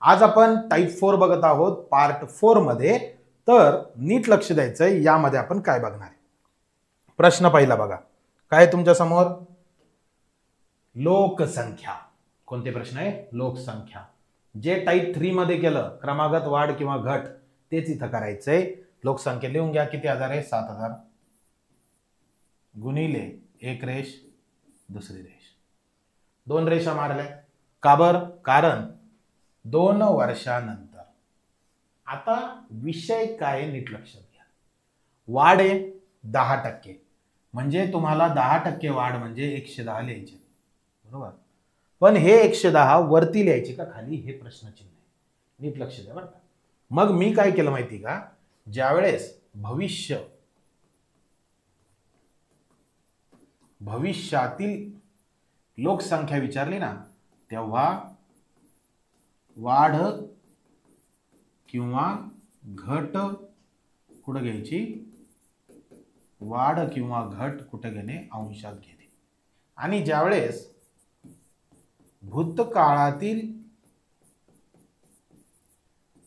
आज आपण टाईप 4 बघत आहोत पार्ट 4 मध्ये. तर नीट लक्ष द्यायचंय, यामध्ये आपण काय बघणार आहे. प्रश्न पहिला बघा, काय तुमच्या समोर, लोकसंख्या. कोणते प्रश्न आहे? लोकसंख्या. जे टाईप 3 मध्ये केलं, क्रमागत वाढ किंवा घट, तेच इथं करायचंय. लोकसंख्या लिहून घ्या, किती हजार आहे? 7000 गुणिले एक रेष दुसरी रेष, दोन रेषा मारल्या. का बरं? कारण 2 वर्षानंतर. आता विषय काय नीट लक्षात घ्या. वाढ आहे 10%, म्हणजे तुम्हाला 10% वाढ म्हणजे 110 लिहायचे, बरोबर. पण हे 110 वरती लिहायचे का खाली, हे प्रश्नचिन्ह आहे. नीट लक्ष द्या बरं का. मग मी काय केलं माहिती का, ज्यावेळेस भविष्यातील लोकसंख्या विचारली ना, तेव्हा वाढ किंवा घट कुठं घ्यायची? वाढ किंवा घट कुठं घेणे? अंशात घेणे. आणि ज्यावेळेस भूतकाळातील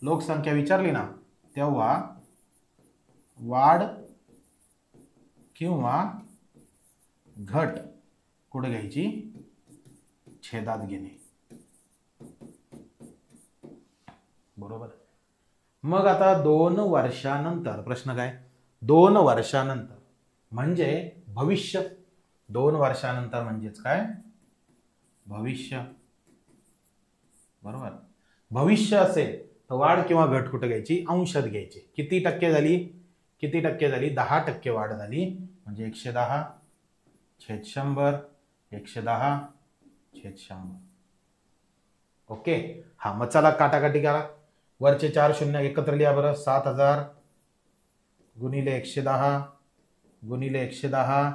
लोकसंख्या विचारली ना, तेव्हा वाढ किंवा घट कुठं घ्यायची? छेदात घेणे, बरोबर. मग आता 2 वर्षानंतर प्रश्न काय? 2 वर्षानंतर म्हणजे भविष्य. 2 वर्षानंतर म्हणजेच काय? भविष्य, बरोबर. भविष्य असेल तर वाढ किंवा घट कुठं घ्यायची? अंशात घ्यायची. किती टक्के झाली? 10% वाढ झाली, म्हणजे 110 छेद 100, 110 छेद 100. ओके. हा, मग चला काटाकाटी करा. वरचे 4 शून्य एकत्र लिहा बरं. 7000 गुणिले 110 गुणिले 110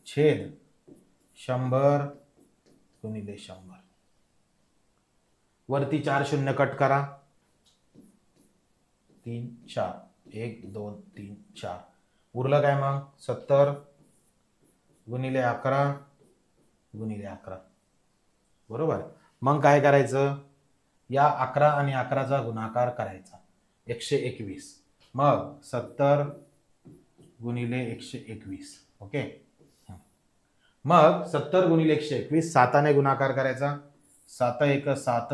छेद 100 गुणिले 100. वरती 4 शून्य कट करा. 3 4 1 2 3 4. उरलं काय मग? 70 गुणिले 11 गुणिले 11, बरोबर. मग काय करायचं? या 11 आणि 11चा गुणाकार करायचा, 121. मग 70 गुणिले 121. ओके. मग 70 गुणिले 121 7 ने गुणाकार करायचा. 7 1 7,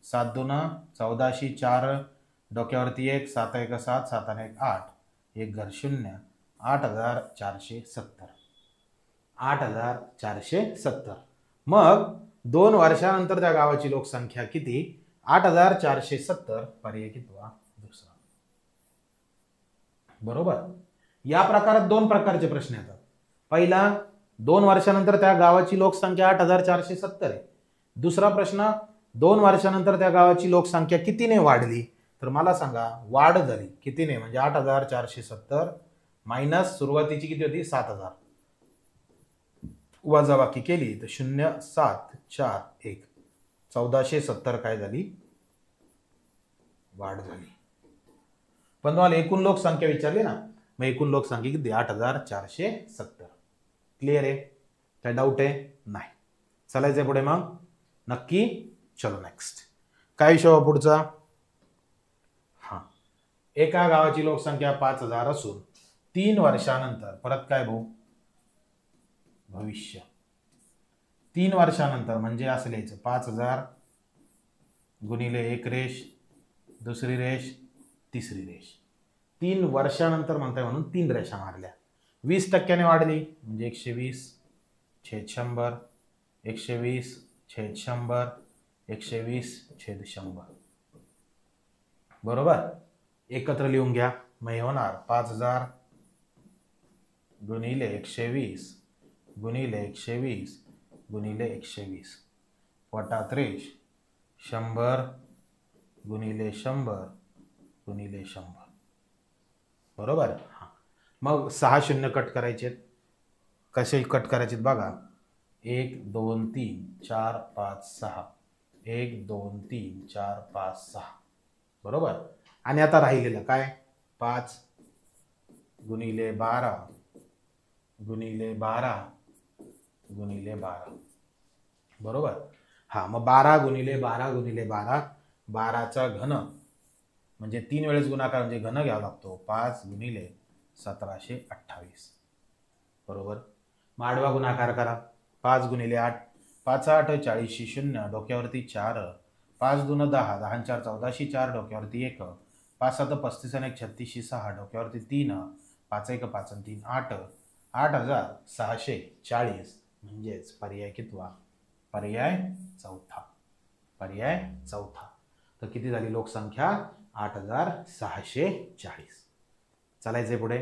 7 2 14, 4 डोक्यावरती 1, 7 1 7, 7 1 8, 1 घर 0, 8470. 8470. मग 2 वर्षानंतर त्या गावाची लोकसंख्या किती? 8470. पर्याय कितवा? दुसरा, बरोबर. या प्रकारात 2 प्रकारचे प्रश्न येतात. पहिला, 2 वर्षानंतर त्या गावाची लोकसंख्या 8470 आहे. दुसरा प्रश्न, 2 वर्षानंतर त्या गावाची लोकसंख्या कितीने वाढली? तर मला सांगा, वाढ झाली कितीने? म्हणजे 8470 मायनस सुरुवातीची किती होती? 7000, वजाबाकी केली तर 0 7 4 1, 1470 काय झाली? वाढ झाली. पण तुम्हाला एकूण लोकसंख्या विचारली ना, मग एकूण लोकसंख्या किती? 8470. क्लिअर आहे? काय डाऊट आहे? नाही. चालायचंय पुढे मग? नक्की. चलो नेक्स्ट. काय विषय पुढचा? हा, एका गावाची लोकसंख्या 5000 असून 3 वर्षानंतर परत काय भाऊ? भविष्य. 3 वर्षानंतर म्हणजे असं लिहायचं, 5000 गुणिले एक रेष दुसरी रेष तिसरी रेष. 3 वर्षानंतर म्हणताय म्हणून 3 रेषा मारल्या. 20% वाढली म्हणजे 120 छेद 100, 120 छेद 100, 120 छेद 100, बरोबर. एकत्र लिहून घ्या. मग हे होणार 5000 गुणिले 120 गुणिले 120 गुणिले 120 पोटात रेष 100 गुणिले 100 गुणिले 100, बरोबर. हा, मग 6 शून्य कट करायचे. कसे कट करायचे बघा. 1 2 3 4 5 6, 1 2 3 4 5 6, बरोबर. आणि आता राहिलेलं काय? 5 गुणिले 12 गुणिले 12 गुणिले 12, बरोबर. हा, मग 12 गुणिले 12 गुणिले 12 12चा घन म्हणजे 3 वेळेस गुणाकार म्हणजे घन घ्यावा लागतो. 5 गुणिले 1728 बरोबर. मग आडवा गुणाकार करा. 5 गुणिले 8, 5 8 40 0 डोक्यावरती 4, 5 2 10, 10 4 14 4 डोक्यावरती 1, 5 7 35 आणि 1 36 6 डोक्यावरती 3, 5 1 5 आणि 3 8, 8640 म्हणजेच पर्याय कितवा? पर्याय चौथा. पर्याय चौथा. तर किती झाली लोकसंख्या? 8640. चालायचंय पुढे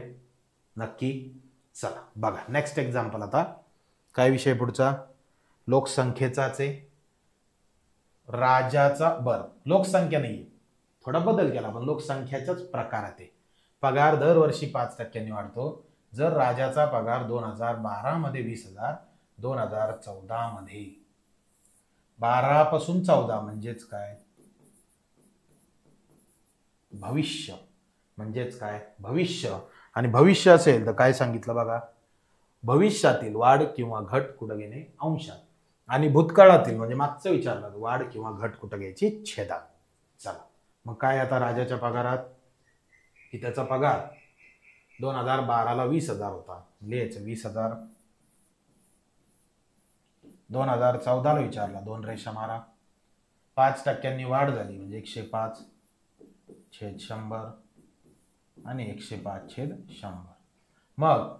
नक्की. चला बघा नेक्स्ट एक्झाम्पल. आता काय विषय पुढचा? लोकसंख्येचाच आहे. राजाचा लोकसंख्या नाही, थोडा बदल केला पण लोकसंख्याच्याच प्रकारात आहे. पगार दरवर्षी 5% वाढतो. जर राजाचा पगार 2012 मध्ये 20,000, 2014 मध्ये 12 पासून 14 म्हणजेच काय? भविष्य. म्हणजेच काय? भविष्य. आणि भविष्य असेल तर काय सांगितलं बघा, भविष्यातील वाढ किंवा घट कुठं घेणे? अंशात. आणि भूतकाळातील म्हणजे मागचं विचारलं, वाढ किंवा घट कुठं घ्यायची? छेदात. चला मग काय आता राजाच्या पगारात की त्याचा पगार 2012 ला 20,000 होता, लिहायचं 20,000. 2014 ला विचारला, 2 रेषा मारा. 5% वाढ झाली म्हणजे 105 छेद 100 आणि 105 छेद 100. मग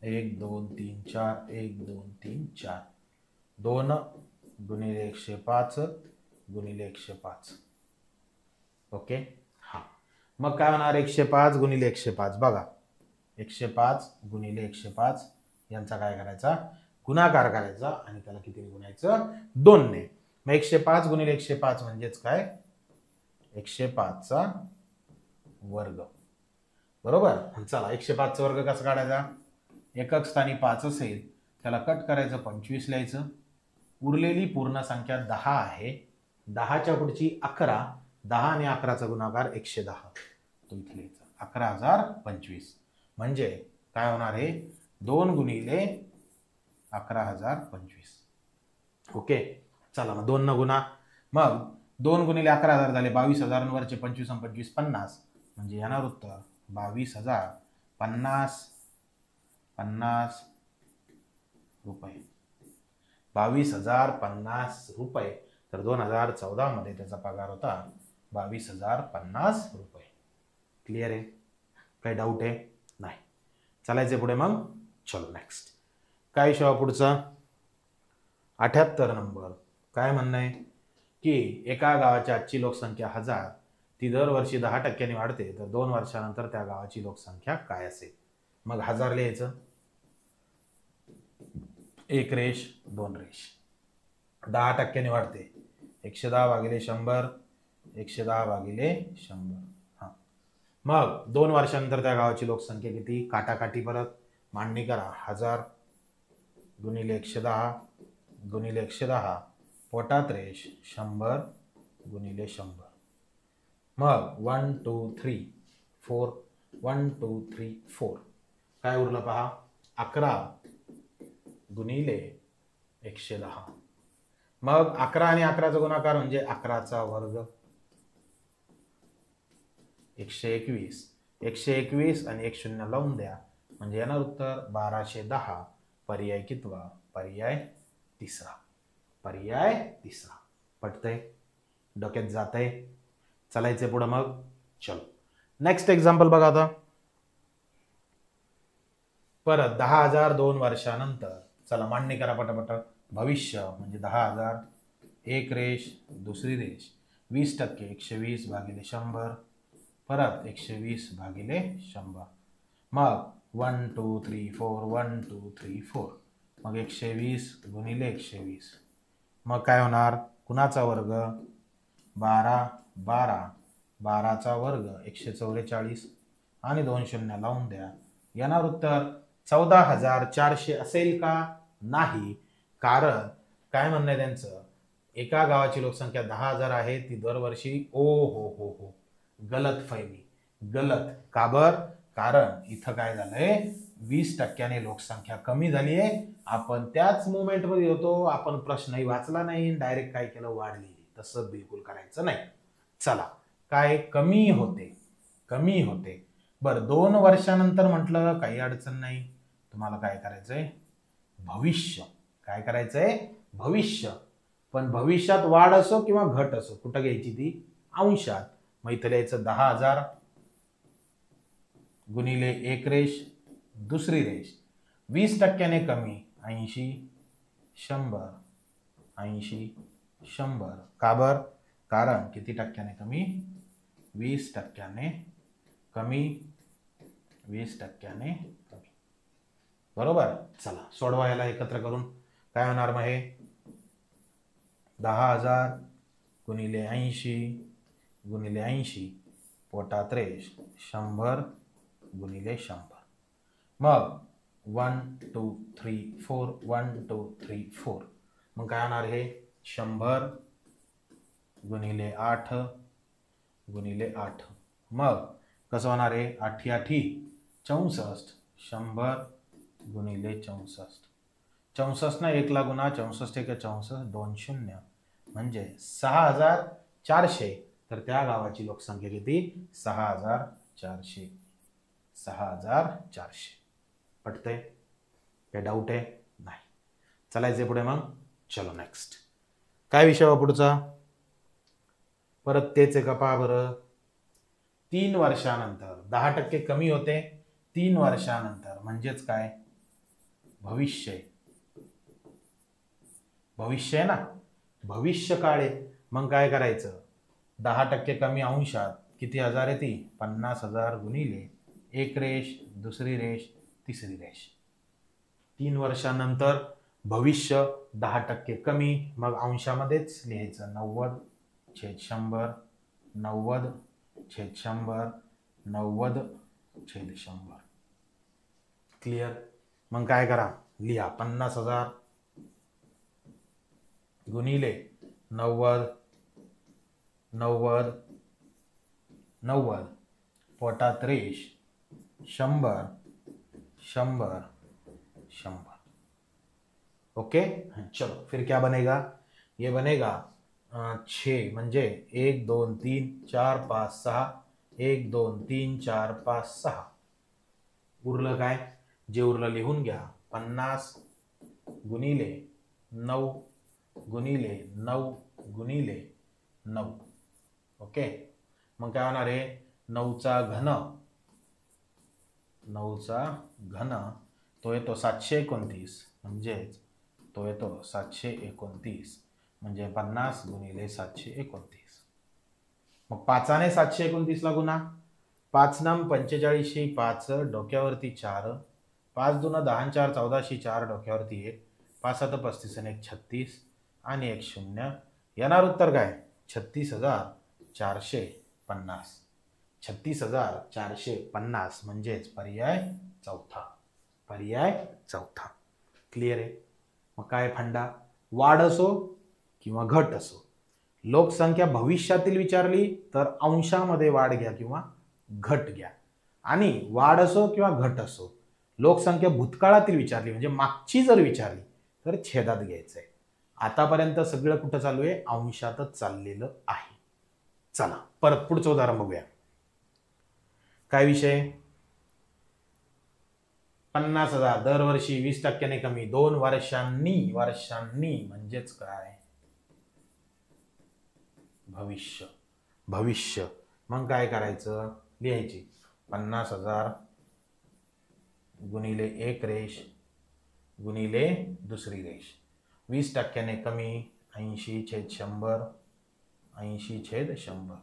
1 2 3 4 1 2 3 4 2 गुणिले 105 गुणिले 105. ओके. हा मग काय होणार? 105 गुणिले 105 बघा, 105 गुणिले 105 यांचा काय करायचा? गुणाकार करायचा आणि त्याला किती गुणायचं? 2 ने. मग 105 गुणिले 105 म्हणजेच काय? 105 चा वर्ग बरोबर. चला 105 चा वर्ग कसा काढायचा? एकक स्थानी 5 असेल त्याला कट करायचं, 25 लिहायचं. उरलेली पूर्ण संख्या 10 आहे. 10च्या पुढची 11, 10 आणि 11चा गुणाकार 110. तो इथे लिहायचा 11,025. म्हणजे काय होणार आहे? 2 गुणिले 11,025. ओके. चला मग 2 न गुणा. मग 2 गुणिले 11,000 झाले 22,000 वरचे 25 आणि 25 50 म्हणजे येणार उत्तर 22,050 रुपये. 22,050 रुपये. तर 2014 मध्ये त्याचा पगार होता 22,050 रुपये. क्लिअर आहे? काही डाऊट आहे? नाही. चालायचे पुढे मग. चलो नेक्स्ट. काय विषय पुढचा? 78 नंबर. काय म्हणणं आहे की एका गावाची आजची लोकसंख्या 1000, ती दरवर्षी 10% वाढते, तर 2 वर्षानंतर त्या गावाची लोकसंख्या काय असेल? मग 1000 लिहायचं, 1 रेष 2 रेष. 10% वाढते, 110 भागिले 100, 110 भागिले 100. हा मग 2 वर्षानंतर त्या गावाची लोकसंख्या किती? काटाकाटी परत मांडणी करा. 1000 गुणिले 110 गुणिले 110 पोटात रेष 100 गुणिले 100. मग 1 2 3 4 1 2 3 4 काय उरलं पहा? 11 गुणिले 110. मग 11 आणि 11चा गुणाकार म्हणजे 11चा वर्ग 121. 121 आणि 1 0 लावून द्या म्हणजे येणार उत्तर 1210. पर्याय कितवा? पर्याय तिसरा. पर्याय तिसरा. पटतंय? डोक्यात जातंय? चालायचे पुढे मग. चलो नेक्स्ट एक्झाम्पल बघा. आता परत 10,000 2 वर्षानंतर. चला मांडणी करा पटापट. भविष्य म्हणजे 10,000, 1 रेष 2 रेष 20%, 120 भागिले 100 परत 120 भागिले 100. मग 1 2 3 4 1 2 3 4 मग 120 गुणिले 120. मग काय होणार? कुणाचा वर्ग? 12 12 12चा वर्ग 144 आणि 2 शून्य लावून द्या. येणार उत्तर 14,400 असेल का? नाही. कारण काय म्हणणं आहे त्यांचं? एका गावाची लोकसंख्या 10,000 आहे, ती दरवर्षी हो गलत फैमी. गलत का बर? कारण इथं काय झालंय? 20% लोकसंख्या कमी झाली आहे. आपण त्याच मोमेंटमध्ये होतो. आपण प्रश्नही वाचला नाही, डायरेक्ट काय केलं? वाढ लिहिली. तसं बिलकुल करायचं नाही. चला, काय कमी होते, कमी होते. बरं, 2 वर्षानंतर म्हटलं काही अडचण नाही. तुम्हाला काय करायचंय, भविष्य. काय करायचंय, भविष्य. पण भविष्यात वाढ असो किंवा घट असो, कुठं घ्यायची ती, अंशात. मग इथं लिहायचं 10,000 गुणिले एक रेष दुसरी रेष 20% कमी 80 100 80 100. का बर, कारण किती टक्क्याने कमी, 20% कमी, 20% कमी. बरोबर. चला सोडवा याला एकत्र करून. काय होणार मग हे, 10,000 गुणिले 80 गुणिले 80 पोटात रेष 100 गुणिले 100. मग 1 2 3 4 1 2 3 4. मग काय होणार हे, 100 गुणिले 8 गुणिले 8. मग कसं होणार आहे, 8 8 64. 100 गुणिले 64. 64 ना 1 ला गुणा, 64 1 64, 2 0 म्हणजे 6,400. तर त्या गावाची लोकसंख्या किती, 6,400. 6,400. पटतंय, काय डाऊट आहे, नाही. चलायचे पुढे मग. चलो नेक्स्ट. काय विषय वा पुढचा, परत तेच आहे का, पहा बरं. 3 वर्षानंतर 10% कमी होते. 3 वर्षानंतर म्हणजेच काय, भविष्य. भविष्य आहे ना, भविष्य काळ आहे. मग काय करायचं, 10% कमी अंशात किती हजार आहे ती, 50,000 गुणिले एक रेष दुसरी रेष तिसरी रेष. 3 वर्षानंतर भविष्य 10% कमी, मग अंशामध्येच लिहायचं 90/100 90/100 90/100. क्लिअर. मग काय करा, लिहा 50,000 गुणिले 90 90 90 पोटात रेष 100 100 100. ओके. चलो फिर क्या बनेगा, ये बनेगा 6 म्हणजे 1 2 3 4 5 6 1 2 3 4 5 6. उरलं काय, जे उरलं लिहून घ्या. 50 गुणिले 9 गुणिले 9 गुणिले 9. ओके. मग काय होणार आहे, 9चा घन, 9चा घन तो येतो 729, म्हणजेच तो येतो 729. म्हणजे 50 गुणिले 729. मग 5ने 729 ला गुणा. 5 नाम 45, 5 डोक्यावरती 4, 5 दूना 10 4 14, 4 डोक्यावरती 1, 5 7 35 आणि 1 36 आणि 1 0. येणार उत्तर काय, 36,450. 36,450 म्हणजेच पर्याय चौथा. पर्याय चौथा. क्लिअर आहे. मग काय फंडा, वाढ असो किंवा घट असो, लोकसंख्या भविष्यातील विचारली तर अंशामध्ये वाढ घ्या किंवा घट घ्या. आणि वाढ असो किंवा घट असो, लोकसंख्या भूतकाळातील विचारली म्हणजे मागची जर विचारली तर छेदात घ्यायचंय. आतापर्यंत सगळं कुठं चालू आहे, अंशातच चाललेलं आहे. चला परत पुढचं उदाहरण बघूया. काय विषय, 50,000 दरवर्षी 20% कमी 2 वर्षांनी. वर्षांनी म्हणजेच काय, भविष्य. भविष्य. मग काय करायचं, लिहायची 50,000 गुणिले एक रेष गुणिले दुसरी रेष 20% कमी 80/100 80/100.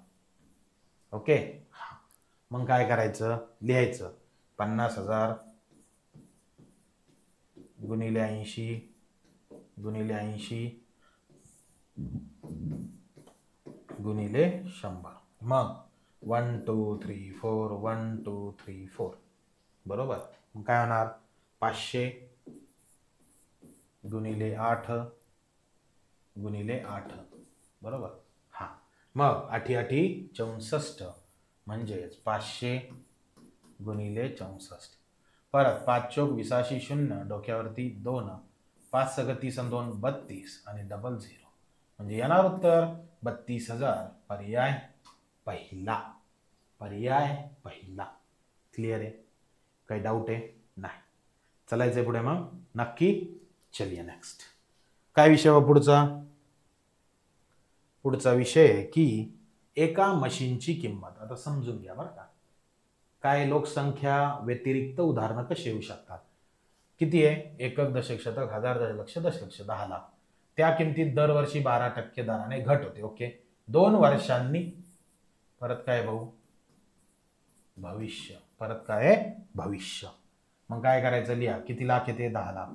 ओके. मग काय करायचं, लिहायचं 50,000 गुणिले 80 गुणिले 80 गुणिले 100. मग 1 2 3 4 1 2 3 4. बरोबर. मग काय होणार, 500 गुणिले 8 गुणिले 8. बरोबर. हा. मग 8 8 64 म्हणजेच 500 गुणिले 64. परत 5 चौक 20 0 डोक्यावरती 2, 5 सग 30 आणि 2 32 आणि डबल 0 म्हणजे येणार उत्तर 32,000. पर्याय पहिला, पर्याय पहिला. क्लिअर आहे? काही डाऊट आहे? नाही. चलायचंय पुढे मग नक्की. चलिए नेक्स्ट. काय विषय व पुढचा? पुढचा विषय आहे की एका मशीनची किंमत. आता समजून घ्या बरं का, काय लोकसंख्या व्यतिरिक्त उदाहरणं कशी येऊ शकतात. किती आहे? एकक, दशक, शतक, हजार, दशलक्ष, दशलक्ष, 10 लाख. त्या किमतीत दरवर्षी 12% दराने घट होते. ओके. 2 वर्षांनी परत काय भाऊ? भविष्य. परत काय? भविष्य. मग काय करायचं? लिहा. किती लाख येते? 10 लाख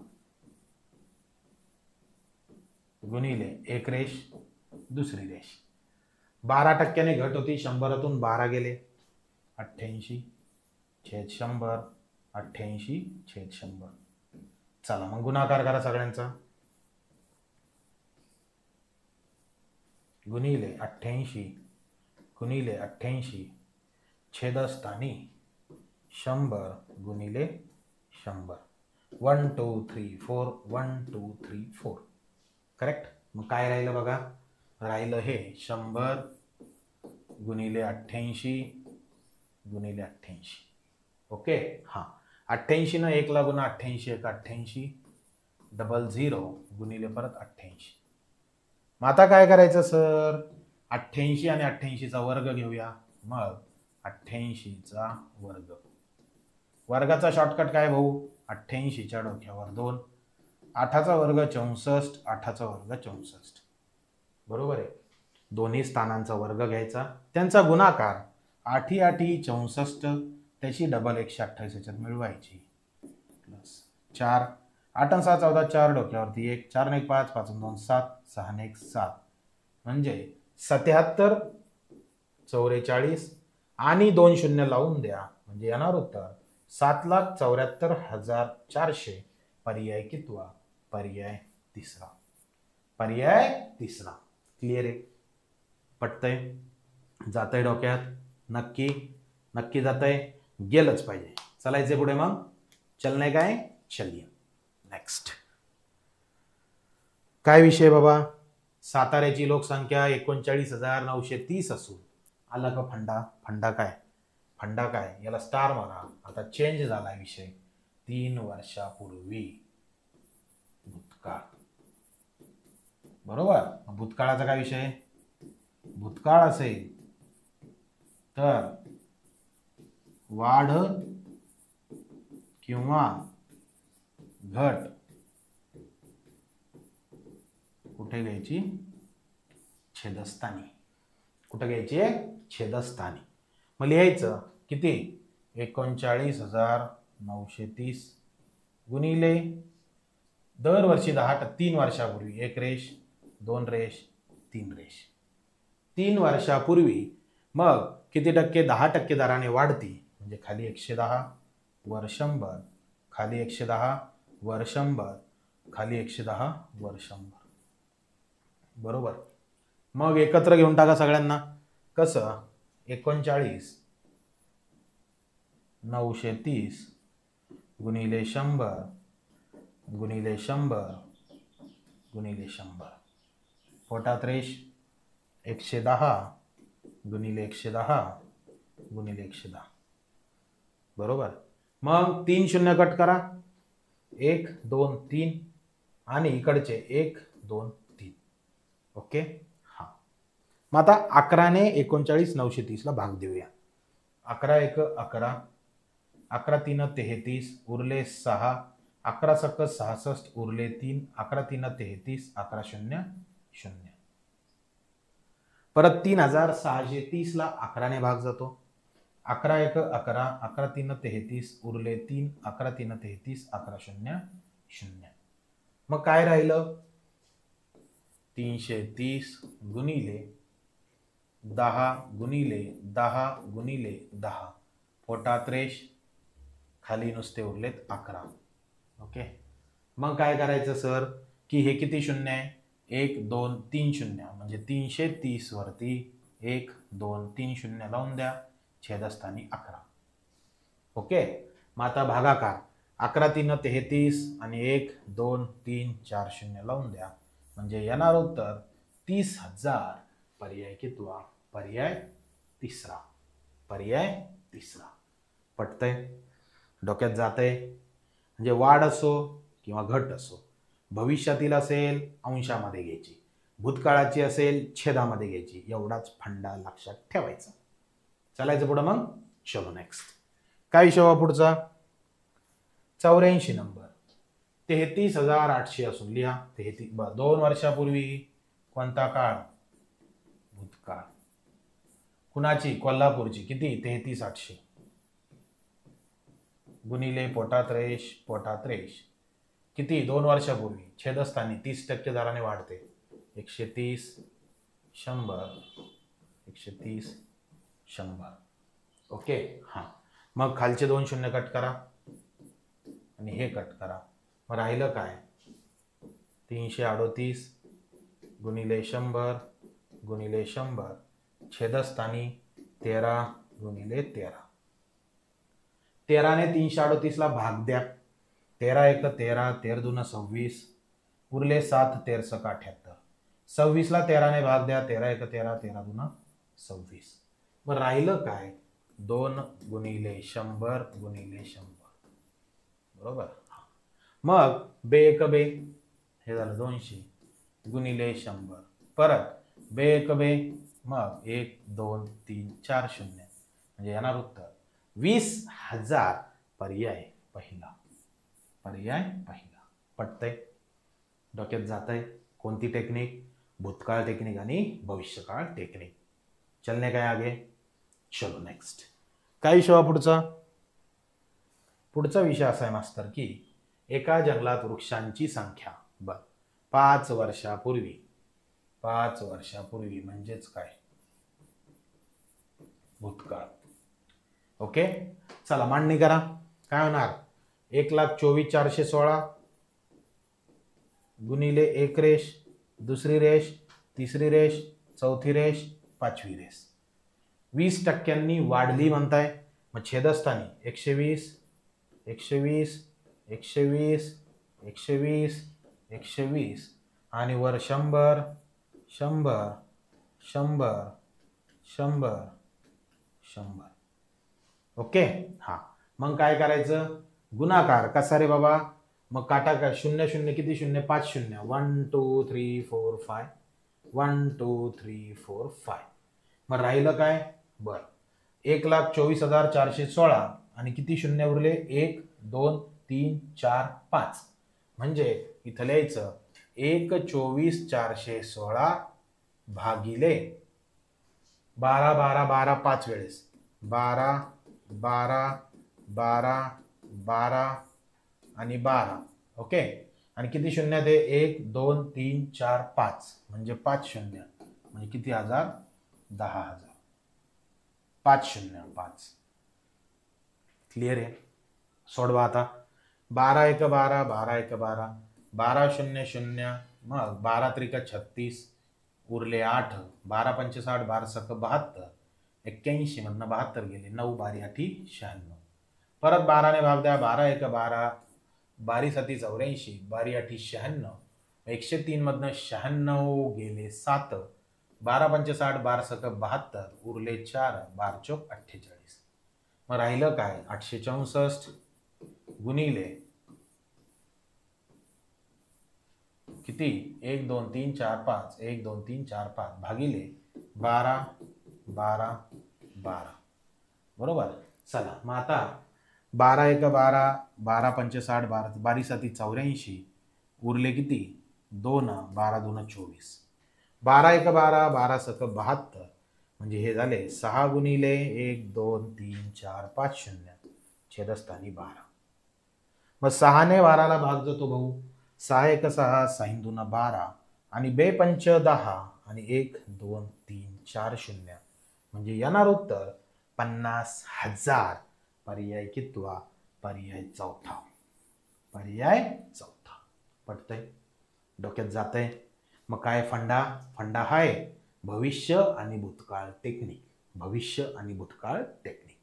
गुणिले एक रेष, दुसरी रेष. 12% घट होती. 100तून 12 गेले. 88/100. 88/100. चला मग गुणाकार करा सगळ्यांचा. गुणिले 88 गुणिले 88 छेदस्थानी 100 गुणिले 100. 1 2 3 4 1 2 3 4. करेक्ट. मग काय राहिलं बघा? राहिलं हे 100 गुणिले 88 गुणिले 88. ओके. हां. 88 न 1 ला गुणा. 88 1 88 00 गुणिले परत 88. मग आता काय करायचं सर? 88 आणि 88चा वर्ग घेऊया. मग 88चा वर्ग. वर्गाचा शॉर्टकट काय भाऊ? 88च्या डोक्यावर 2. 8चा वर्ग 64. 8चा वर्ग 64. बरोबर आहे. दोन्ही स्थानांचा वर्ग घ्यायचा, त्यांचा गुणाकार. 8 8 64, त्याची डबल 128 याच्यात मिळवायची. प्लस 4. 8 आणि 6 14. 4 डोक्यावरती 1. 4 1 5. 5 2 7. 6 1 7. म्हणजे 77 44 आणि 2 शून्य लावून द्या. म्हणजे येणार उत्तर 7,74,400. पर्याय कितवा? पर्याय तिसरा. पर्याय तिसरा. क्लिअर आहे? पटतंय? जातंय डोक्यात? नक्की नक्की जातंय? गेलंच पाहिजे. चलायचे पुढे मग. चलणे काय? चलिए नेक्स्ट. काय विषय बाबा? साताऱ्याची लोकसंख्या 39,930 असून आला का फंडा? फंडा काय? फंडा काय? याला स्टार म्हणा. आता चेंज झाला विषय. 3 वर्षापूर्वी. भूतकाळ. बरोबर. भूतकाळाचा काय विषय? भूतकाळ असेल तर वाढ किंवा घट कुठे घ्यायची? छेदस्थानी. कुठे घ्यायची? छेदस्थानी. मग लिहायचं किती? 39,930 गुणिले दरवर्षी 3 वर्षापूर्वी. 1 रेष, 2 रेष, 3 रेष. 3 वर्षापूर्वी. मग किती टक्के? 10% दराने वाढती. म्हणजे खाली 110 वर 100, खाली 110 वर 100, खाली 110 वर 100. बरोबर. मग एकत्र घेऊन टाका सगळ्यांना. कसं? 39,930 गुणिले 100 गुणिले 100 गुणिले 100. पोटात रेष 110 गुणिले 110 गुणिले 110. बरोबर. मग 3 शून्य कट करा. 1 2 3 आणि इकडचे 1 2 3. ओके. हा. मग आता 11 ने 39,930 ला भाग देऊया. 11 1 11, 11 3 33, उरले 6, 11 सक 66, उरले 3, 11 3 33, 11 0 0. परत 3,630 ला 11 ने भाग जातो. 11 1 11, 11 3 33, उरले 3, 11 3 33, 11 0 0. मग काय राहिलं? 330 गुणिले 10 गुणिले 10 गुणिले 10. पोटात रेष, खाली नुसते उरलेत 11. ओके. मग काय करायचं सर? की हे किती शून्य आहे? 1 2 3 शून्य. म्हणजे 330 वरती 1 2 3 शून्य लावून द्या. छेदस्थानी 11. ओके. मग आता भागाकार. 11 3 33 आणि 1 2 3 4 शून्य लावून द्या. म्हणजे येणार उत्तर 30,000. पर्याय कितवा? पर्याय तिसरा, पर्याय तिसरा. पटतंय, डोक्यात जातंय. म्हणजे वाढ असो किंवा घट असो, भविष्यातील असेल अंशामध्ये घ्यायची, भूतकाळाची असेल छेदामध्ये घ्यायची, एवढाच फंडा लक्षात ठेवायचा. चालायचं पुढं मग. चलो नेक्स्ट. काय विषय पुढचा? 84 नंबर. 33,800 असून लिहा 2 वर्षापूर्वी. कोणता काळ? भूतकाळ. कुणाची? कोल्हापूरची. किती? 33,800 गुणिले पोटात रेष, पोटात रेष. किती? 2 वर्षापूर्वी. छेदस्थानी 30% दराने वाढते. 130, 100, 130, 100. ओके. हां, मग खालचे 2 शून्य कट करा आणि हे कट करा. मग राहिलं काय? 338 गुणिले 100 गुणिले 100 छेदस्थानी 13 गुणिले 13. 13ने 338ला भाग द्या. 13 एक 13, 13 दून 26, उरले 7, 13 सक 78. 26ला 13ने भाग द्या. 13 एक 13, 13 दून 26. मग राहिलं काय? 2 गुणिले 100 गुणिले 100. बरोबर. मग बे एक बे, हे झालं 200 गुणिले 100. परत बे एक बे, मग 1 2 3 4 शून्य, म्हणजे येणार उत्तर 20,000. पर्याय पहिला. पर्याय पहिला. पटतंय, डोक्यात जातंय. कोणती टेक्निक? भूतकाळ टेक्निक आणि भविष्यकाळ टेक्निक. चलने काय आगे. चलो नेक्स्ट. काय विषय पुढचा? पुढचा विषय असा आहे मास्तर की एका जंगलात वृक्षांची संख्या 5 वर्षापूर्वी. 5 वर्षापूर्वी म्हणजेच काय? भूतकाळ. ओके. चला मांडणी करा. काय होणार? 1,24,416 गुणिले 1 रेष, दुसरी रेष, तिसरी रेष, चौथी रेष, पाचवी रेष. 20% वाढली म्हणताय. मग छेदस्थानी 120, 120, 120, 120, 120 आणि वर 100, 100, 100, 100, 100. ओके. हा, मग काय करायचं? गुणाकार कसा रे बाबा? मग काटा का 0 0 किती शून्य? 5 शून्य. 1 2 3 4 5, 1 2 3 4 5. मग राहिलं काय? बर, 1,24,416 आणि किती शून्य उरले? 1 2 3 4 5. म्हणजे इथं लिहायचं 1,24,416 भागिले 12 12 12 5 वेळेस 12 12 12 12 आणि 12. ओके. आणि किती शून्य ते? 1 2 3 4 5, म्हणजे 5 शून्य, म्हणजे किती हजार? 10,000. 5 शून्य 5. क्लिअर आहे? सोडवा आता. 12 एक 12, 12 एक 12, 12 शून्य शून्य, मग 12 त्रिक 36, उरले 8, 12 पंचे 60, 12 सक 72, 81 मधनं 72 गेले, 9 12 8 96. परत 12 ने भाग द्या. 12 एक 12, 12 7 84, 12 8 96, 103 मधनं 96 गेले 7, 12 पंचे 60, 12 सक 72, उरले 4, 12 चौक 48. मग राहिलं काय? 864 गुणिले किती? 1 2 3 4 5, 1 2 3 4 5 भागिले 12 12 12. बरोबर. चला मग आता 12 एक 12, 12 पंचे 60, 12 7 84, उरले किती? 2, 12 2 24, 12 एक 12, 12 सक 72, म्हणजे हे झाले 6 गुणिले 1 2 3 4 5 शून्य, छेदस्थानी 12. मग 6 ने 12ला भाग जातो भाऊ. 6 एक 6, 6 2 12 आणि 2 पंच 10 आणि 1 2 3 4 शून्य, म्हणजे येणार उत्तर 50,000. पर्याय कितवा? पर्याय चौथा. पर्याय चौथा. पटतंय, डोक्यात जातंय. मग काय फंडा? फंडा हाय भविष्य आणि भूतकाळ टेक्निक. भविष्य आणि भूतकाळ टेक्निक.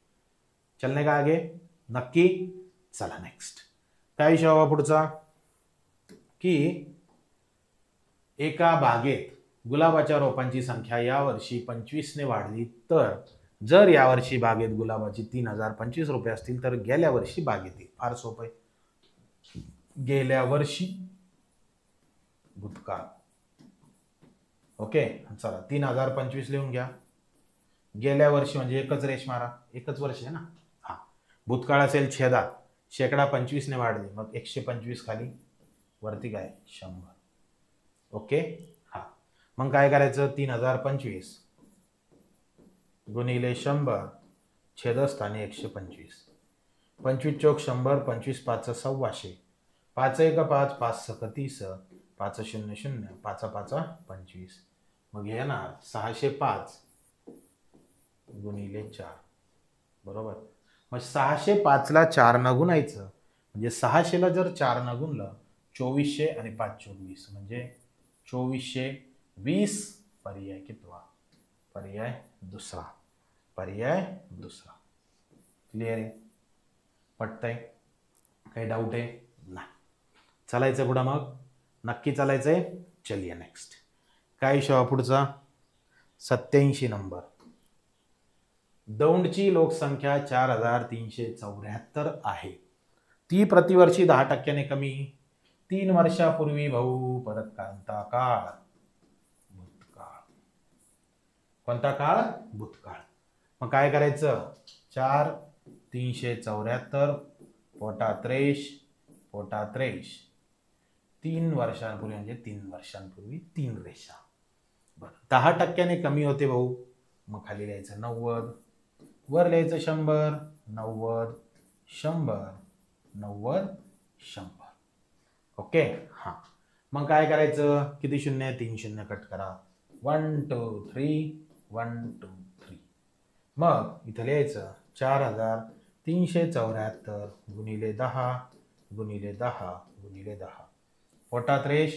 चलने का आगे? नक्की. चला नेक्स्ट. काय विषय हवा पुढचा? की एका बागेत गुलाबाच्या रोपांची संख्या यावर्षी 25 ने वाढली तर जर यावर्षी बागेत गुलाबाची 3025 रुपये असतील तर गेल्या वर्षी बागेतील, फार सोपं आहे, गेल्या वर्षी भूतकाळ. ओके, चला 3025 लिहून घ्या. गेल्या वर्षी म्हणजे एकच रेष मारा, एकच वर्ष आहे ना. हा, भूतकाळ असेल छेदात, शेकडा 25 ने वाढले, मग 125 खाली, वरती काय 100. ओके, हा, मग काय करायचं, 3025 गुणिले 100 छेदस्थानी 125, 25 चौक 100, 25 पाच 125, 5 एक 5, 5 सक 30, 5 0 0, 5 5 25, मग हे येणार 605 गुणिले 4. बरोबर. मग 605 ला 4 न गुणायचं, म्हणजे 600 ला जर 4 न गुणलं, 2400 आणि 5 24, म्हणजे 2420. पर्याय कितवा? पर्याय दुसरा. पर्याय दुसरा. क्लिअर आहे? पटतंय? काही डाऊट आहे? नाही. चालायचं पुढं मग? नक्की चालायचंय? चलिए नेक्स्ट. काय विषय पुढचा? 87 नंबर. दौंडची लोकसंख्या 4374 आहे. ती प्रतिवर्षी 10% कमी. 3 वर्षापूर्वी भाऊ, परत कोणता काळ? भूतकाळ. कोणता काळ? भूतकाळ. मग काय करायचं? 4374 पोटात रेष, पोटात रेष. 3 वर्षांपूर्वी म्हणजे 3 वर्षांपूर्वी 3 रेषा. बरं, 10% कमी होते भाऊ, मग खाली लिहायचं 90, वर लिहायचं 100, 90 100 90 100. ओके, हां. मग काय करायचं? किती शून्य? 3 शून्य कट करा. 1 2 3 1 2 3. मग इथं लिहायचं 4374 गुणिले 10 गुणिले 10 गुणिले 10. पोटात रेष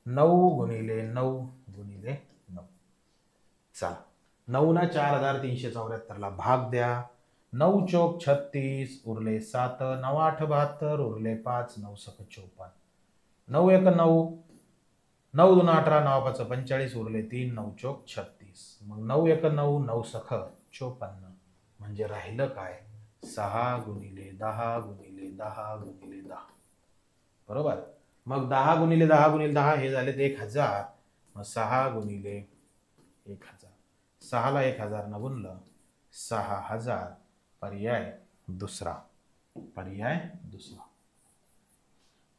9 गुणिले 9 गुणिले 9. चला, 9 ना 4374 ला भाग द्या. 9 चौक 36 उरले 7, 9 8 72 उरले 5, 9 सक 54, 9 1 9, 9 2 18, 9 5 45 उरले 3, 9 चौक 36. मग 9 1 9, 9 सख 54, म्हणजे राहिलं काय? 6 गुणिले 10 गुणिले 10 गुणिले 10. बरोबर. मग 10 गुणिले 10 गुणिले 10 हे झाले 1000. मग 6 गुणिले 1000, 6 ला 1000 न गुणलं 6000. पर्याय दुसरा. पर्याय दुसरा.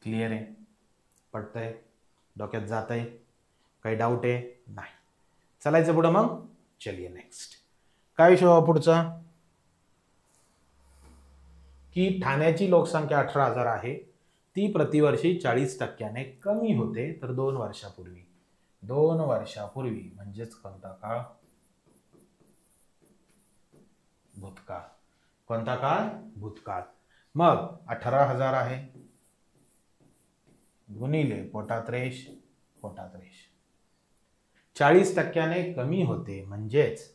क्लिअर आहे? पडतंय? डोक्यात जात आहे? काही डाऊट आहे? नाही. चलायचं पुढं मग? चलिए नेक्स्ट. काय विषय पुढचा? की ठाण्याची लोकसंख्या 18,000 आहे. ती प्रतिवर्षी 40% कमी होते. तर 2 वर्षापूर्वी, 2 वर्षापूर्वी म्हणजेच कोणता काळ? भूतकाळ. कोणता काळ? भूतकाळ. मग 18,000 आहे गुणिले पोटात रेष, पोटात रेष. 40% कमी होते, म्हणजेच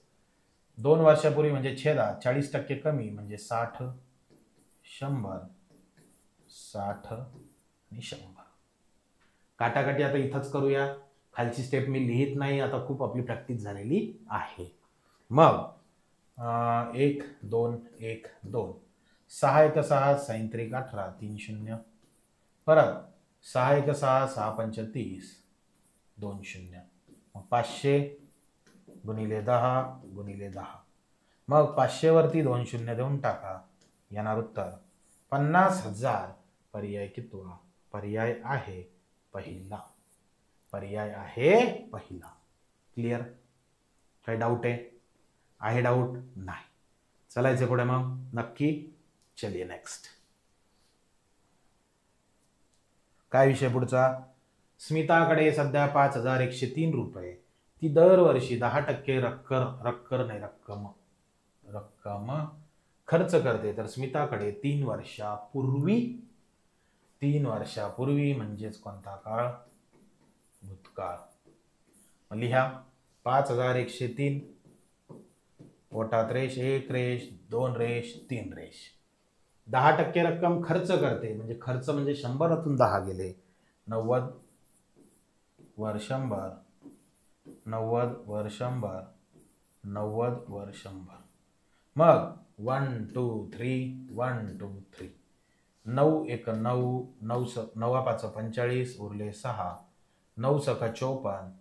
2 वर्षापूर्वी म्हणजे छेदात 40% कमी म्हणजे 60 100 60 आणि 100. काटाकाटी आता इथंच करूया. खालची स्टेप मी लिहित नाही, आता खूप आपली प्रॅक्टिस झालेली आहे. मग 1 2 1 2, 6 1 6 6 3 18 3 0, परत 6 1 6 6 5 30 2 0. मग 500 गुणिले 10 गुणिले 10. मग 500 वरती 2 शून्य देऊन टाका, येणार उत्तर 50,000. पर्याय कितवा? पर्याय आहे पहिला. पर्याय आहे पहिला. क्लिअर? काही डाऊट आहे? आहे डाऊट? नाही. चलायचं पुढे मग? नक्की. चलिए नेक्स्ट. काय विषय पुढचा? स्मिताकडे सध्या 5103 रुपये. ती दरवर्षी 10% रक्कम खर्च करते. तर स्मिताकडे 3 वर्षापूर्वी म्हणजेच कोणता काळ? भूतकाळ. लिहा 5103 पोटात रेष, 1 रेष, 2 रेष, 3 रेष. 10% रक्कम खर्च करते, म्हणजे खर्च म्हणजे 100तून 10 गेले. 90 वर 100, 90 वर 100, 90 वर 100. मग 1 2 3 1 2 3 9 1 9 9 5 45 उरले 6 9 6 54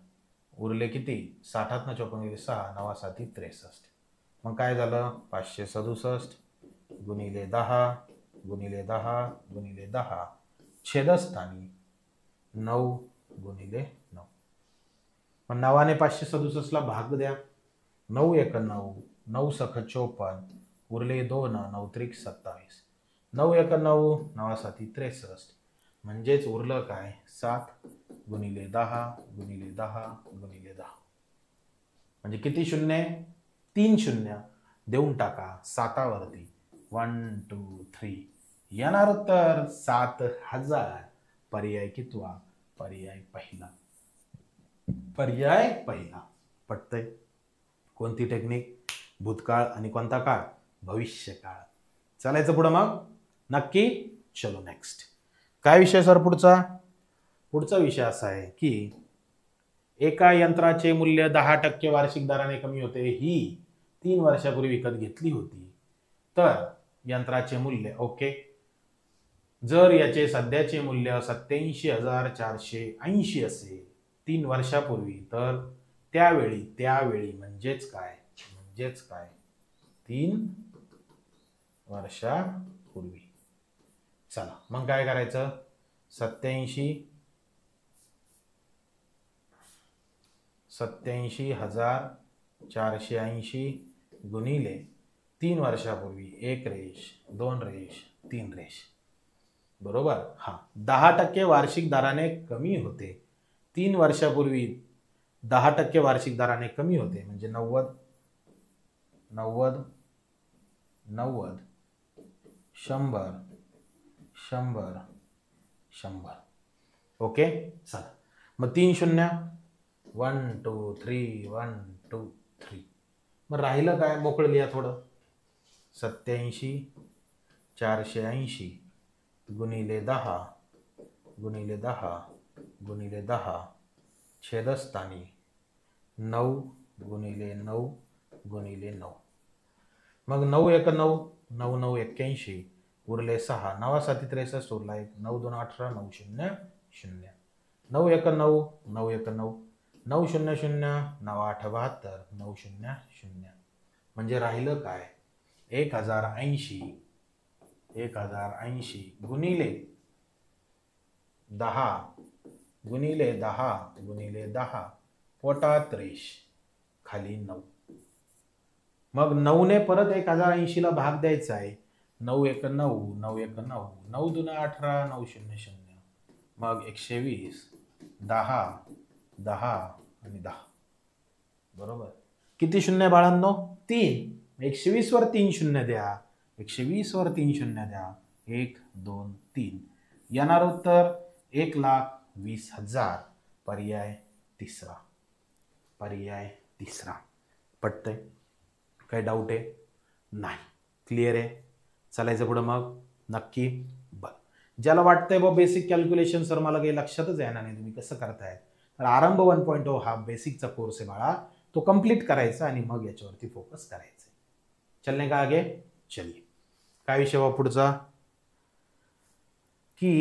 उरले किती 60 54 गेले 6 9 7 63. मग काय झालं 567 गुणिले 10 गुणिले 10 गुणिले 10 छेदस्थानी 9 गुणिले 9. मग 9ने 567ला भाग द्या. 9 1 9 9 6 54 उरले 2 9 3 27 9 1 9 9 7 63. म्हणजेच उरलं काय 7 गुणिले 10 गुणिले 10 गुणिले 10. म्हणजे किती शून्य 3 शून्य देऊन टाका 7 वरती 1 2 3 येणार उत्तर 7000. पर्याय कितवा पर्याय पहिला. पर्याय पहिला. पटतंय. कोणती टेक्निक भूतकाळ आणि कोणता काळ भविष्यकाळ. चालायचं पुढं मग नक्की. चलो नेक्स्ट काय विषय सर पुढचा. पुढचा विषय असा आहे की एका यंत्राचे मूल्य 10% वार्षिक दराने कमी होते. ही 3 वर्षापूर्वी विकत घेतली होती. तर यंत्राचे मूल्य ओके जर याचे सध्याचे मूल्य 87,480 असेल 3 वर्षापूर्वी तर त्यावेळी म्हणजेच काय 3 वर्षापूर्वी. चला मग काय करायचं 87,480 गुणिले 3 वर्षापूर्वी 1 रेष 2 रेष 3 रेष. बरोबर. हा 10% वार्षिक दराने कमी होते. 3 वर्षापूर्वी 10% वार्षिक दराने कमी होते म्हणजे 90 90 90 100 100 100. ओके चला मग 3 शून्य 1 2 3 1 2 3. मग राहिलं काय मोकळं लिहा थोडं 87,480 गुणिले 10 गुणिले 10 गुणिले 10 छेदस्थानी 9 गुणिले 9 गुणिले 9. मग 9 1 9 9 9 81 उरले 6 9 7 63 उरला 1 9 2 18 9 0 0 9 1 9 9 1 9 9 0 0 9 8 72 9 0 0. म्हणजे राहिलं काय 1080 गुणिले 10 गुणिले 10 गुणिले 10 पोटात रेष खाली 9. मग 9ने परत 1080 ला भाग द्यायचा आहे. 9 1 9 9 1 9 9 2 18 9 0 0 मग 120 10 10 आणि 10. बरोबर. किती शून्य बाळांनो 3. 120 वर 3 शून्य द्या 120 वर 3 शून्य द्या 1 2 3 येणार उत्तर 1,20,000. पर्याय तिसरा. पर्याय तिसरा. पटतंय. काही डाऊट आहे नाही. क्लिअर आहे. चालायचं पुढं मग नक्की. बरं ज्याला वाटतंय बा बेसिक कॅल्क्युलेशन सर मला काही लक्षातच येणार नाही तुम्ही कसं करताय तर आरंभ 1.0 हा बेसिकचा कोर्स आहे बाळा. तो कंप्लीट करायचा आणि मग याच्यावरती फोकस करायचं. चलने का आगे चलिए. काय विषय बा पुढचा की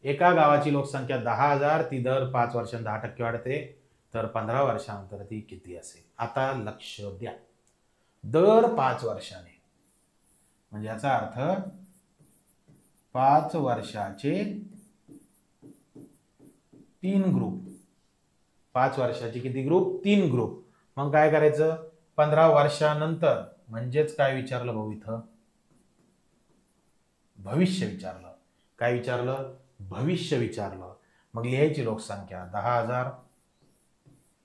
एका गावाची लोकसंख्या 10,000 ती दर 5 वर्षांत 10% वाढते तर 15 वर्षांनंतर ती किती असेल. आता लक्ष द्या. दर 5 वर्षाने म्हणजे याचा अर्थ 5 वर्षाचे 3 ग्रुप. 5 वर्षाचे किती ग्रुप 3 ग्रुप. मग काय करायचं 15 वर्षानंतर म्हणजेच काय विचारलं भाऊ इथं भविष्य विचारलं. काय विचारलं भविष्य विचारलं. मग लिहायची लोकसंख्या 10,000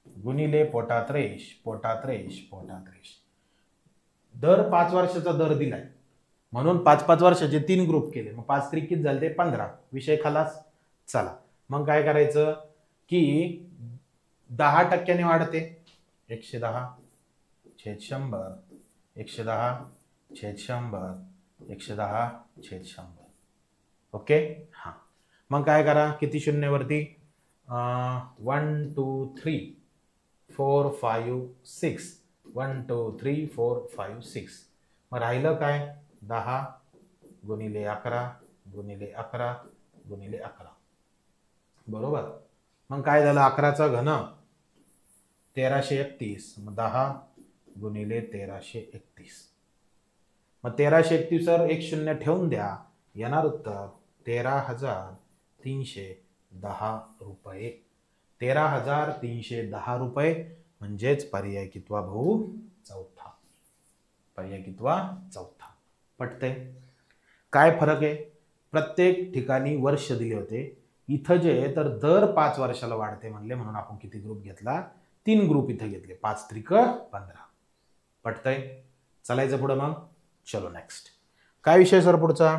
गुणिले पोटात रेष पोटात रेष पोटात रेष. दर 5 वर्षाचा दर दिलाय म्हणून 5 वर्षाचे 3 ग्रुप केले. मग 5 त्रिक किती झाले ते 15. विषय खलास. चला मग काय करायचं की 10% वाढते 110 छेद 100 110 छेद 100 110 छेद 100. ओके हां. मग काय करा किती शून्यवरती 1 2 3 4 5 6 1 2 3 4 5 6. मग राहिलं काय 10 गुणिले 11 गुणिले 11 गुणिले 11. बरोबर. मग काय झालं 11चा घन 1331. मग 10 गुणिले 1331. मग 1331 वर एक शून्य ठेवून द्या. येणार उत्तर 13,310 रुपये. 13,310 रुपये म्हणजेच पर्याय कितवा भाऊ चौथा. पर्याय कितवा चौथा. पटते. काय फरक आहे प्रत्येक ठिकाणी वर्ष दिले होते. इथं जे तर दर 5 वर्षाला वाढते म्हणले म्हणून आपण किती ग्रुप घेतला 3 ग्रुप इथं घेतले 5 त्रिक 15. पटतंय. चालायचं पुढं मग. चलो नेक्स्ट. काय विषय सर पुढचा.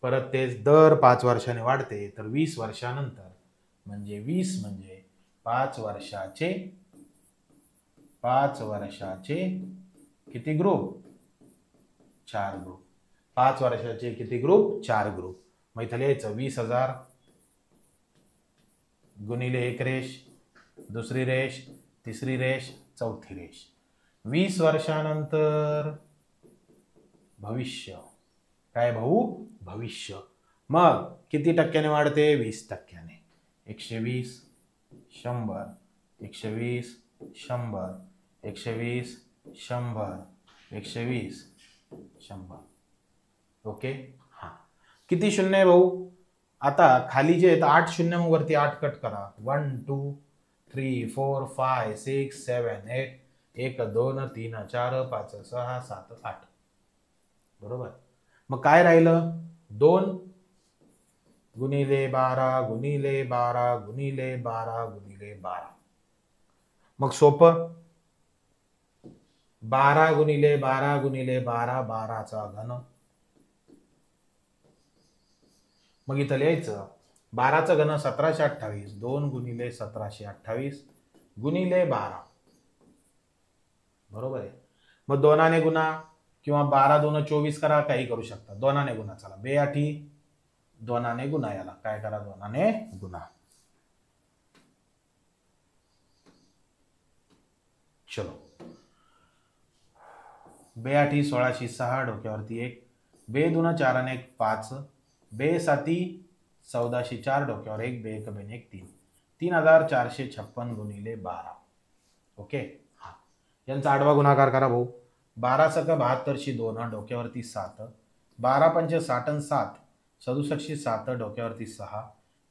परत तेच दर 5 वर्षाने वाढते तर 20 वर्षानंतर म्हणजे 20 म्हणजे 5 वर्षाचे किती ग्रुप 4 ग्रुप. 5 वर्षाचे किती ग्रुप 4 ग्रुप. मग इथं लिहायचं 20,000 गुणिले एक रेष दुसरी रेष तिसरी रेष चौथी रेष. 20 वर्षानंतर भविष्य. काय भाऊ भविष्य. मग किती टक्क्याने वाढते 20 टक्क्याने. 120 100 120 100 120 100 120 100. ओके. हा किती शून्य आहे भाऊ. आता खाली जे आहेत 8 शून्य मग वरती 8 कट करा. 1 2 3 4 5 6 7 8 1 2 3 4 5 6 7 8. बरोबर. मग काय राहिलं 2 गुणिले 12 गुणिले 12 गुणिले 12 गुणिले 12. मग सोपं 12 गुणिले 12 गुणिले 12 12चा घन. मग इथं लिहायचं 12चा घन 1728. 2 गुणिले 1728 गुणिले 12. बरोबर आहे. मग 2ने गुणा किंवा 12 2 24 करा काही करू शकता. 2ने गुणा. चला 2 2ने गुणा. याला काय करा 2ने गुणा. चलो 2 1606 डोक्यावरती 1 2 2 4 आणि 1 5 2 7 1404 डोक्यावर 1 2 1 2 1 3 3456 गुणिले 12. ओके. हा यांचा आडवा गुणाकार करा भाऊ. 12 सक 72 2 डोक्यावरती 7 12 पंच 60 आणि 7 67 7 डोक्यावरती 6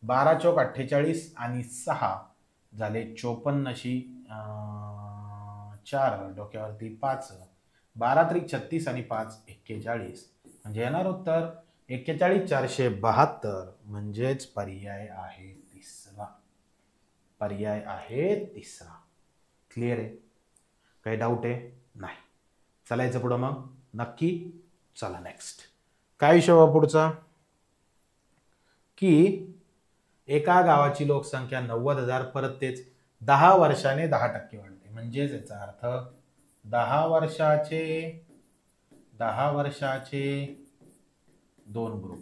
12 चौक 48 आणि 6 झाले 54 4 डोक्यावरती 5 12 त्रिक 36 आणि 5 41. म्हणजे येणार उत्तर 41,472 म्हणजेच पर्याय आहे तिसरा. पर्याय आहे तिसरा. क्लिअर आहे. काही डाऊट आहे नाही. चालायचं पुढं मग नक्की. चला नेक्स्ट. काय विषय पुढचा की एका गावाची लोकसंख्या 90,000 परत तेच 10 वर्षाने 10% वाढते. म्हणजेच याचा अर्थ 10 वर्षाचे 2 ग्रुप.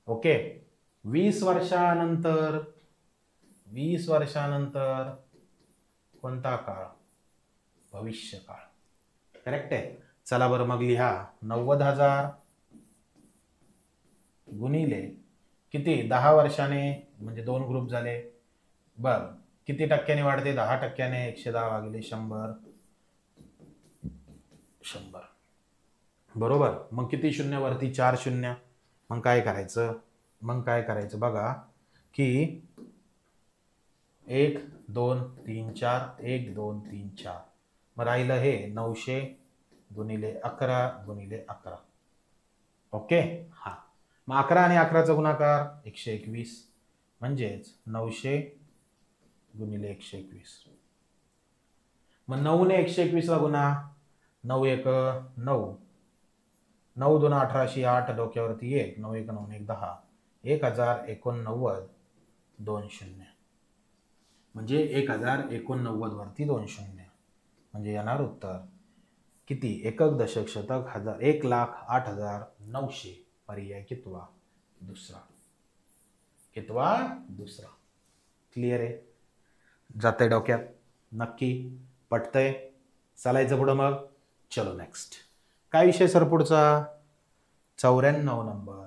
ओके. 20 वर्षानंतर कोणता काळ भविष्य काळ. करेक्ट आहे. चला बरं मग लिहा 90,000 गुणिले किती 10 वर्षाने म्हणजे 2 ग्रुप झाले. बर किती टक्क्याने वाढते 10 टक्क्याने. 110 भागिले 100 100. बरोबर. मग किती शून्य वरती 4 शून्य. मग काय करायचं बघा की 1 2 3 4 1 2 3 4. मग राहिलं हे 900 गुणिले 11 गुणिले 11. ओके. हा मग 11 आणि 11चा गुणाकार 121 म्हणजेच 900 गुणिले 121. मग 9 ने 121 ला गुणा 9 1 9 9 2 18 8 डोक्यावरती 1 9 1 9 1 10 1089 2 शून्य. म्हणजे 1089 वरती 2 शून्य. म्हणजे येणार उत्तर किती एकक दशक शतक हजार 1,08,900. पर्याय कितवा दुसरा. क्लिअर आहे. जातंय डोक्यात? नक्की पटतंय? चालायचं पुढं मग. चलो नेक्स्ट. काय विषय सर पुढचा? 94 नंबर.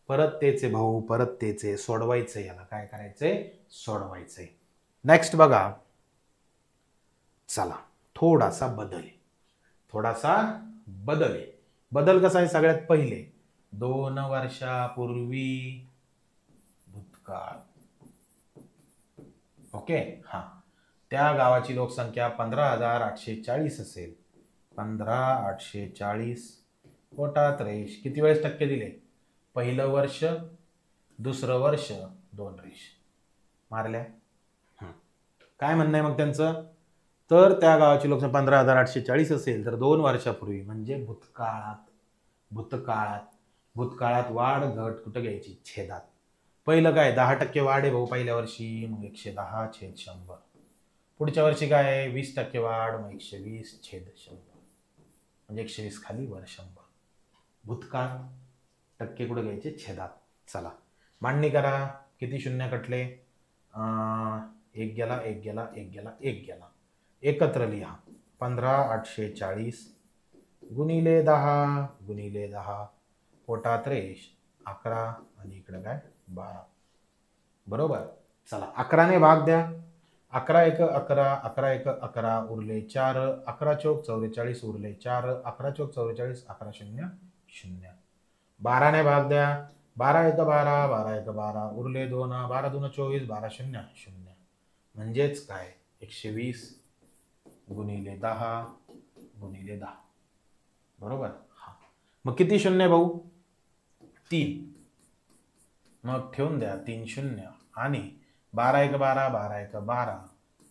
परत तेचे भाऊ, परत तेचे, सोडवायचे. याला काय करायचंय? सोडवायचंय. नेक्स्ट बघा. चला थोडासा बदल आहे. थोडासा बदल आहे. बदल कसा आहे? सगळ्यात पहिले 2 वर्षापूर्वी भूतकाळ. ओके. हा, त्या गावाची लोकसंख्या 15,840 असेल. 15,840 पोटात रेष. किती वेळेस टक्के दिले? पहिलं वर्ष, दुसरं वर्ष, 2 रेष मारल्या. काय म्हणणं आहे मग त्यांचं? तर त्या गावाची लोकसंख्या 15,840 असेल तर 2 वर्षापूर्वी म्हणजे भूतकाळात वाढ घट कुठं घ्यायची? छेदात. पहिलं काय? 10% वाढ आहे भाऊ पहिल्या वर्षी, मग 110/100. पुढच्या वर्षी काय आहे? 20% वाढ, मग 120/100. म्हणजे 120 खाली वर 100. भूतकाळ. टक्के कुठं घ्यायचे? छेदात. चला मांडणी करा. किती शून्य कटले? 1 गेला, 1 गेला, 1 गेला, 1 गेला. एकत्र लिहा. 15,840 गुणिले 10 गुणिले 10 पोटात रेष 11 आणि इकडे काय? 12. बरोबर. चला 11ने भाग द्या. 11 1 11, 11 1 11 उरले 4, 11 चौक 44 उरले 4, 11 चौक 44, 11 0 0. 12ने भाग द्या. 12 1 12, 12 1 12 उरले 2, 12 2 24, 12 0 0. म्हणजेच काय? 120 गुणिले 10 गुणिले 10. बरोबर. हा, मग किती शून्य भाऊ? 3. मग ठेवून द्या 3 शून्य आणि 12 1 12, 12 1 12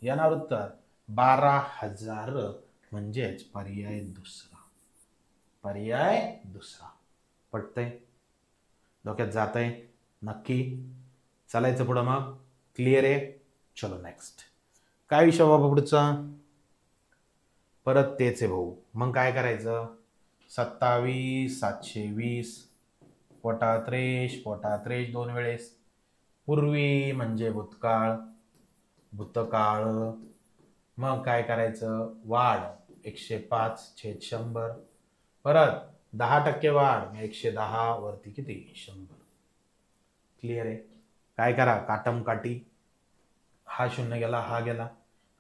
येणार उत्तर 12,000. म्हणजेच पर्याय दुसरा. पर्याय दुसरा. पटतंय? डोक्यात जातंय? नक्की. चालायचं पुढं मग. क्लिअर आहे? चलो नेक्स्ट. काय विषय बाबा पुढचा? परत तेच आहे भाऊ. मग काय करायचं? 27,720 पोटात रेष 2 वेळेस. पूर्वी म्हणजे भूतकाळ. मग काय करायचं? वाढ 105/100. परत 10% वाढ, 110 वरती किती? 100. क्लिअर आहे? काय करा? काटम काटी. हा शून्य गेला, हा गेला.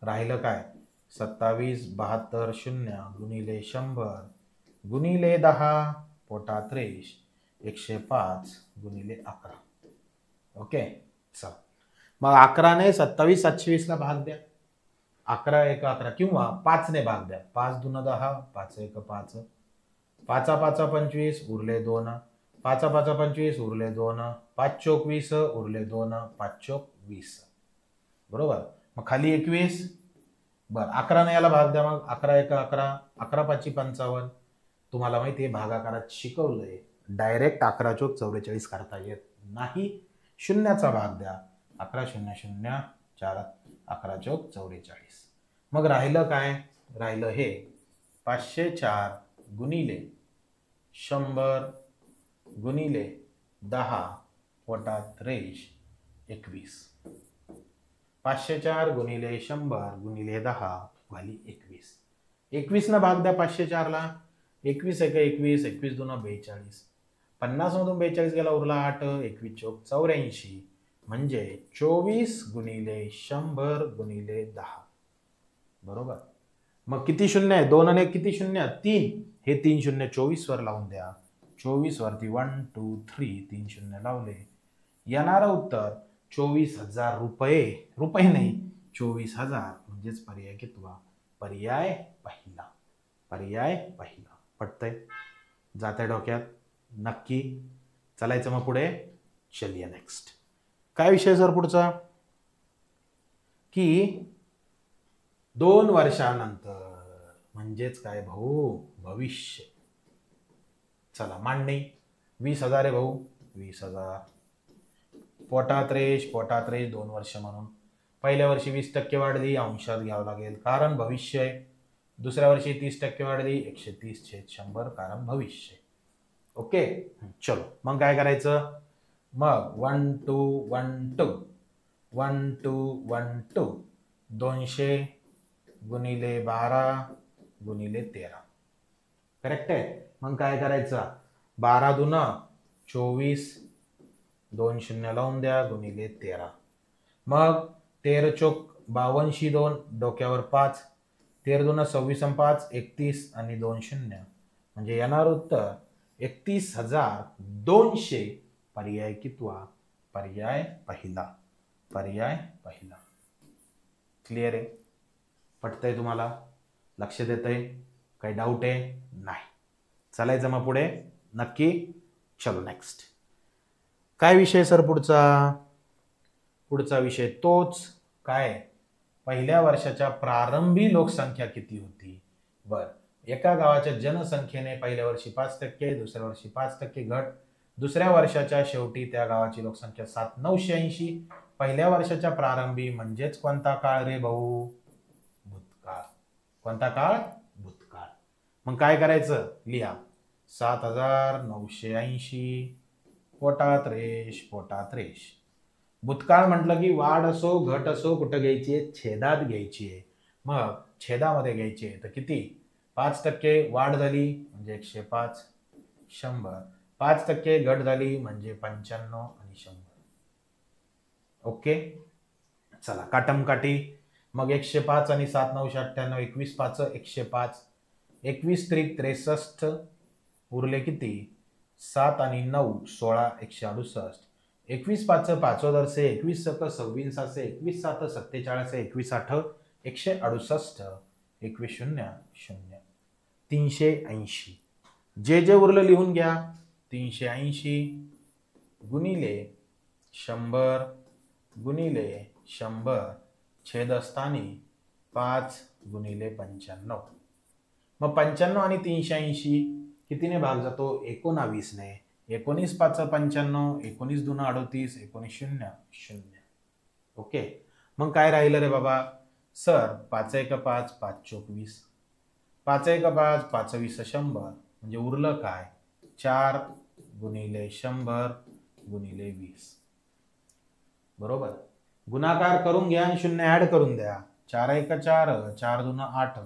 राहिलं काय? 27 72 0 गुणिले 100 गुणिले 10 पोटात रेष 105 गुणिले 11. ओके. चल मग 11ने 27,720 ला भाग द्या. 11 1 11 किंवा 5 ने भाग द्या. 5 2 10, 5 1 5, 5 5 25 उरले 2, 5 5 25 उरले 2, 5 चौक 20 उरले 2, 5 चौक 20. बरोबर. मग खाली 21. बरं 11 ने याला भाग द्या. मग 11 1 11, 11 5 55. तुम्हाला माहिती आहे भागाकारात शिकवलंय डायरेक्ट 11 चौक 44 करता येत नाही. शून्याचा भाग द्या. 11 0 0 4, 11 चौक 44. मग राहिलं काय? राहिलं हे 504 गुणिले 100 गुणिले 10 पोटात रेष 21. 504 गुणिले 100 गुणिले 10 वाली 21. 21 ना भाग द्या 504 ला. 21 1 21, 21 2 42. 50 मधून 42 गेला, उरला 8, 21 चौक 84. म्हणजे 24 गुणिले 100 गुणिले 10. बरोबर. मग किती शून्य आहे? 2 आणि किती शून्य? 3. हे 3 शून्य 24 वर लावून द्या. 24 वरती 1 2 3 3 शून्य लावले. येणारं उत्तर 24,000 रुपये. रुपये नाही, 24,000. म्हणजेच पर्याय कितवा? पर्याय पहिला. पर्याय पहिला. पटतंय? जातंय डोक्यात? नक्की. चालायचं मग पुढे. चलिए नेक्स्ट. काय विषय सर पुढचा? की 2 वर्षानंतर म्हणजेच काय भाऊ? भविष्य. चला मांडणी. 20,000 आहे भाऊ. 20,000 पोटात रेष 2 वर्ष म्हणून. पहिल्या वर्षी 20% वाढली, अंशात घ्यावं लागेल कारण भविष्य आहे. दुसऱ्या वर्षी 30% वाढली, 130/100 कारण भविष्य. ओके. चलो मग काय करायचं? मग 1 2 1 2 1 2 1 2 200 गुणिले 12 गुणिले 13. करेक्ट आहे. मग काय करायचं, 12 दूना 24, 2 शून्य लावून द्या गुणिले 13. मग 13 चोक 52 2 डोक्यावर 5, 13 दूना 26 आणि 5 31 आणि 2 शून्य, म्हणजे येणार उत्तर 31,200. पर्याय कितवा? पर्याय पहिला. पर्याय पहिला. क्लिअर आहे? पटतंय तुम्हाला? लक्ष देतंय? काही डाऊट आहे? नाही. चालायचं मग पुढे? नक्की. चलो नेक्स्ट. काय विषय सर पुढचा? पुढचा विषय तोच. काय? पहिल्या वर्षाच्या प्रारंभी लोकसंख्या किती होती? बर, एका गावाच्या जनसंख्येने पहिल्या वर्षी 5%, दुसऱ्या वर्षी 5% घट, दुसऱ्या वर्षाच्या शेवटी त्या गावाची लोकसंख्या 7,980. पहिल्या वर्षाच्या प्रारंभी म्हणजेच कोणता काळ रे भाऊ? भूतकाळ. कोणता काळ? भूतकाळ. मग काय करायचं? लिहा 7,980 पोटात रेष, पोटात रेष. भूतकाळ म्हटलं की वाढ असो घट असो कुठं घ्यायची आहे? छेदात घ्यायची आहे. मग छेदामध्ये घ्यायची आहे तर किती? 5% वाढ झाली म्हणजे 105, 100. 5% घट झाली म्हणजे 95 आणि 100. ओके. चला काटमकाठी. मग 105 आणि 7 9 98, 21 5 105, 21 3 63, उरले किती? 7 आणि 9 16 168, 21 5 5 21 सक 26 21 7 47 21 8 168, 21 0 0, 380. जे जे उरलं लिहून घ्या. 380 गुणिले 100 गुणिले 100 छेदस्थानी 5 गुणिले 95. मग 95 आणि 380 कितीने भाग जातो? 19 ने. 19 5 95, 19 2 38, 19 0 0. ओके. मग काय राहिलं रे बाबा? सर 5 1 5 5 24, 5 1 5 5 20 100, म्हणजे उरलं काय? 4 गुणिले 100 गुणिले 20. बरोबर. गुणाकार करून घ्या आणि शून्य ऍड करून द्या. 4 1 4, 4 2 8,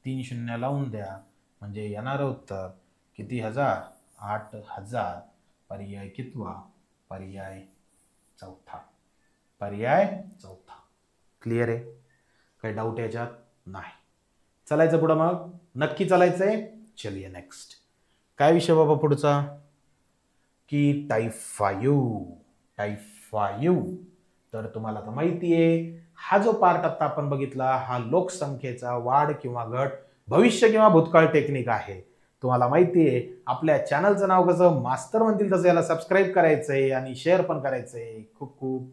3 शून्य लावून द्या, म्हणजे येणार उत्तर किती? 1000. 8,000. पर्याय कितवा? पर्याय चौथा. पर्याय चौथा. क्लिअर आहे? काही डाऊट याच्यात? नाही. चालायचं पुढं मग? नक्की चालायचंय. चलिए नेक्स्ट. काय विषय बाबा पुढचा? की टाइप 5. टाइप 5. तर तुम्हाला तर माहिती आहे, हा जो पार्ट आता आपण बघितला हा लोकसंख्येचा वाढ किंवा घट भविष्य किंवा भूतकाळ टेक्निक आहे. तुम्हाला माहिती आहे आपल्या चॅनलचं नाव कसं? मास्तर म्हणतील तसं याला सबस्क्राईब करायचंय आणि शेअर पण करायचंय. खूप खूप